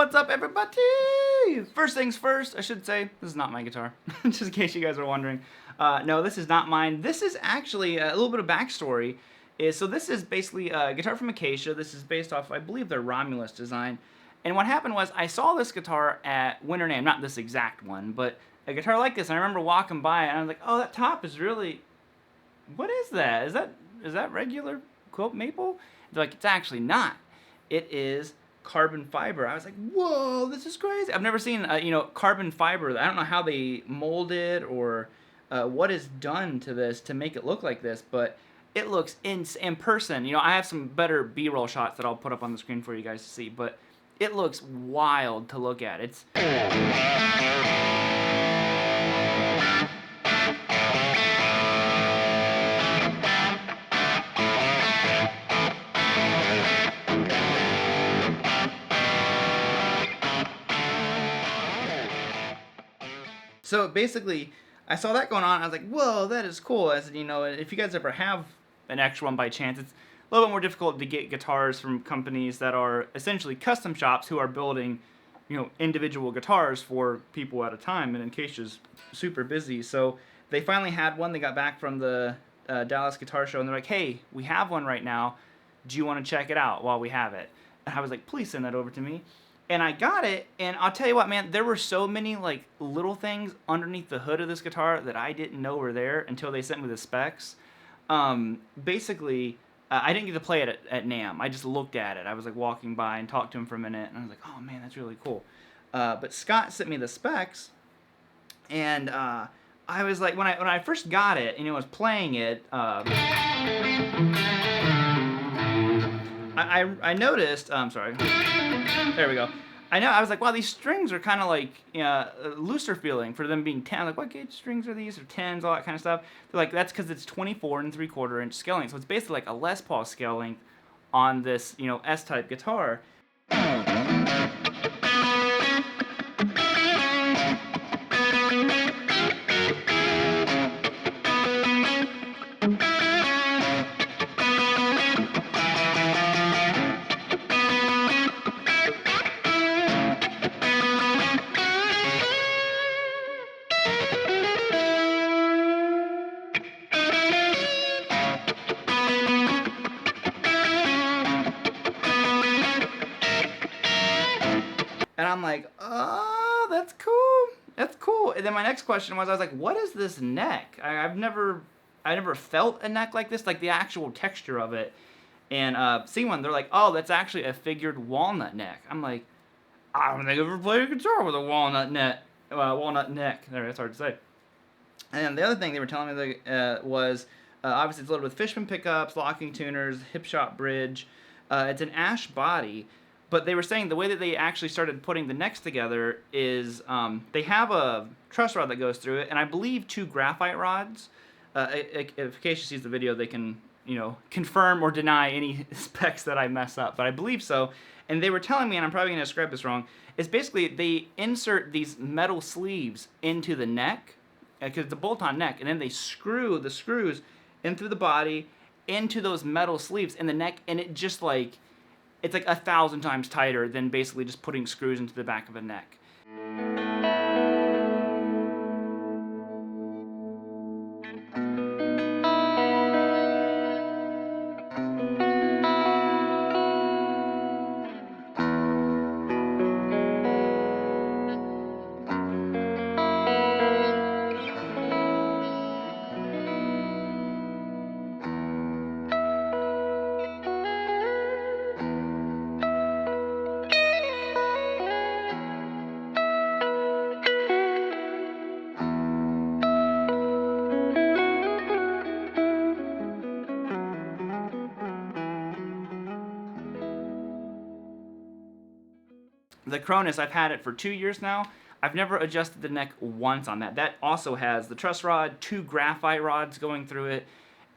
What's up, everybody? First things first, I should say, this is not my guitar, just in case you guys are wondering. No, this is not mine. This is actually a little bit of backstory. So this is basically a guitar from Acacia. This is based off, I believe, their Romulus design. And what happened was I saw this guitar at Winter NAMM, not this exact one, but a guitar like this. And I remember walking by and I was like, oh, that top is really, what is that? Is that regular quilt maple? They're like, it's actually not. It is carbon fiber. I was like, whoa, this is crazy. I've never seen, carbon fiber. I don't know how they mold it or what is done to this to make it look like this, but it looks in person. I have some better B-roll shots that I'll put up on the screen for you guys to see, but it looks wild to look at. It's so basically, I saw that going on. I was like, whoa, that is cool. I said, if you guys ever have an extra one by chance, it's a little bit more difficult to get guitars from companies that are essentially custom shops who are building, individual guitars for people at a time. And Acacia's super busy. So they finally had one. They got back from the Dallas Guitar Show, and they're like, hey, we have one right now. Do you want to check it out while we have it? And I was like, please send that over to me. And I got it, and I'll tell you what, man, there were so many, little things underneath the hood of this guitar that I didn't know were there until they sent me the specs. Basically, I didn't get to play it at NAMM. I just looked at it. I was, walking by and talked to him for a minute, and I was like, oh, man, that's really cool. But Scott sent me the specs, and I was like, when I first got it, and I was playing it, I noticed, sorry, there we go. I was like, wow, these strings are kind of looser feeling for them being 10. Like, what gauge strings are these? Or 10s, all that kind of stuff. They're like, that's because it's 24 and 3/4 inch scale length. So it's basically like a Les Paul scale length on this, S-type guitar. And I'm like, oh, that's cool. That's cool. And then my next question was, I was like, what is this neck? I never felt a neck like this, like the actual texture of it. And seeing one, they're like, oh, that's actually a figured walnut neck. I'm like, I don't think I've ever played a guitar with a walnut neck. There, it's hard to say. And the other thing they were telling me was, obviously it's loaded with Fishman pickups, locking tuners, hip shot bridge. It's an ash body. But they were saying the way that they actually started putting the necks together is they have a truss rod that goes through it, and I believe 2 graphite rods. If Acacia sees the video, they can confirm or deny any specs that I mess up, but I believe so. And they were telling me, and I'm probably going to describe this wrong, is basically they insert these metal sleeves into the neck, because it's a bolt-on neck, and then they screw the screws in through the body, into those metal sleeves in the neck, and it just it's 1,000 times tighter than basically just putting screws into the back of a neck. The Cronus, I've had it for 2 years now. I've never adjusted the neck once on that. That also has the truss rod, 2 graphite rods going through it,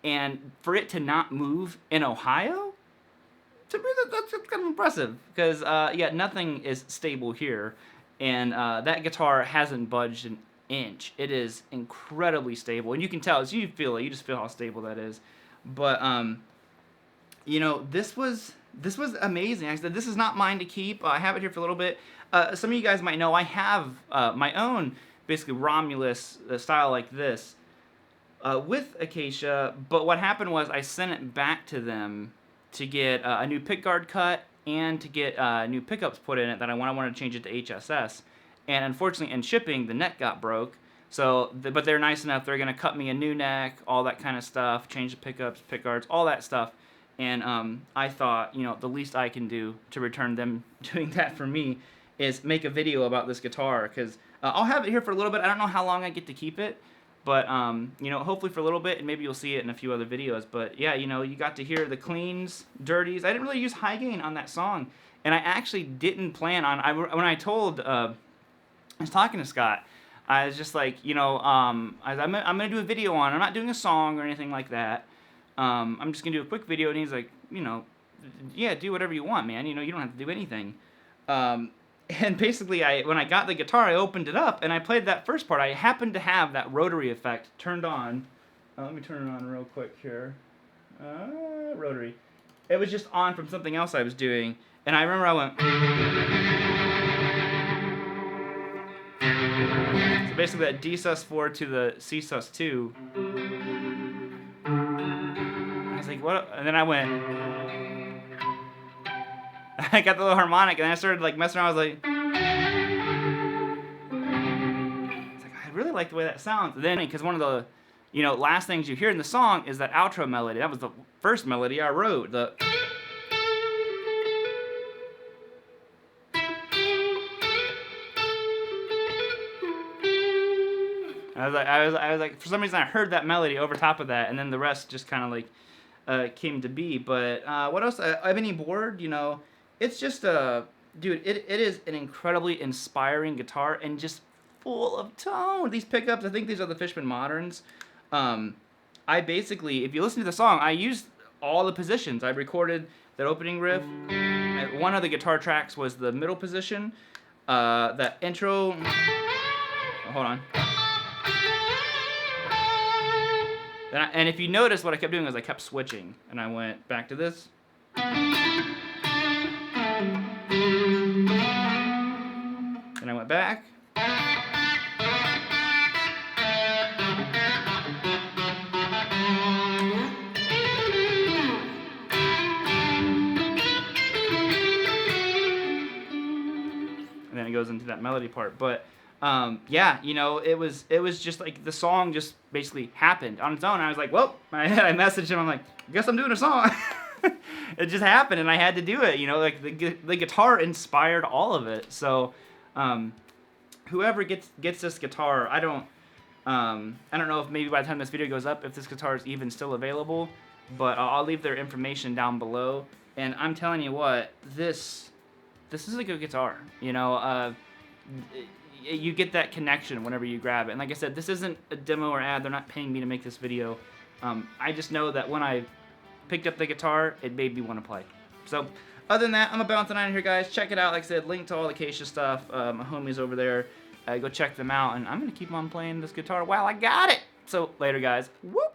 and for it to not move in Ohio, to me that's kind of impressive, because nothing is stable here, and that guitar hasn't budged an inch. It is incredibly stable, and you can tell as you feel it. You just feel how stable that is. But this was this was amazing. I said, this is not mine to keep. I have it here for a little bit. Some of you guys might know I have my own, basically Romulus style like this with Acacia, but what happened was I sent it back to them to get a new pickguard cut and to get new pickups put in it that I wanted to change it to HSS. And unfortunately, in shipping, the neck got broke. So, but they're nice enough. They're gonna cut me a new neck, all that kind of stuff, change the pickups, pickguards, all that stuff. And I thought, you know, the least I can do to return them doing that for me is make a video about this guitar, because I'll have it here for a little bit. I don't know how long I get to keep it, but you know, hopefully for a little bit, and maybe you'll see it in a few other videos. But yeah, you know, you got to hear the cleans, dirties. I didn't really use high gain on that song, and I actually didn't plan on. When I told, I was talking to Scott. I was just like, you know, I'm gonna do a video on it. I'm not doing a song or anything like that. I'm just gonna do a quick video, and he's like, you know, yeah, do whatever you want, man. You know, you don't have to do anything. And basically, when I got the guitar, I opened it up, and I played that first part. I happened to have that rotary effect turned on. Let me turn it on real quick here. Rotary. It was just on from something else I was doing, and I remember I went... So basically that D sus4 to the C sus2. I was like, what? And then I went... I got the little harmonic, and then I started like messing around. I was like... I really like the way that sounds. And then, because one of the, you know, last things you hear in the song is that outro melody. That was the first melody I wrote. The... I was like, for some reason I heard that melody over top of that, and then the rest just kind of like came to be. But what else? Ebony Board, you know, it's just dude, it is an incredibly inspiring guitar and just full of tone. These pickups, I think these are the Fishman Moderns. I basically, if you listen to the song, I used all the positions. I recorded that opening riff. One of the guitar tracks was the middle position. That intro. Hold on. And if you notice, what I kept doing was I kept switching, and I went back to this. Then I went back. And then it goes into that melody part. But yeah, you know, it was just like the song just basically happened on its own. I was like, well, I messaged him. I'm like, I guess I'm doing a song. It just happened, and I had to do it. You know, like the guitar inspired all of it. So, whoever gets this guitar, I don't know if maybe by the time this video goes up, if this guitar is even still available. But I'll leave their information down below. And I'm telling you what, this is a good guitar. You know, you get that connection whenever you grab it. And like I said, this isn't a demo or ad. They're not paying me to make this video. I just know that when I picked up the guitar, it made me want to play. So other than that, I'm about to 9 here, guys. Check it out. Like I said, link to all the Acacia stuff. My homies over there. Go check them out. And I'm going to keep on playing this guitar while I got it. So later, guys. Whoop!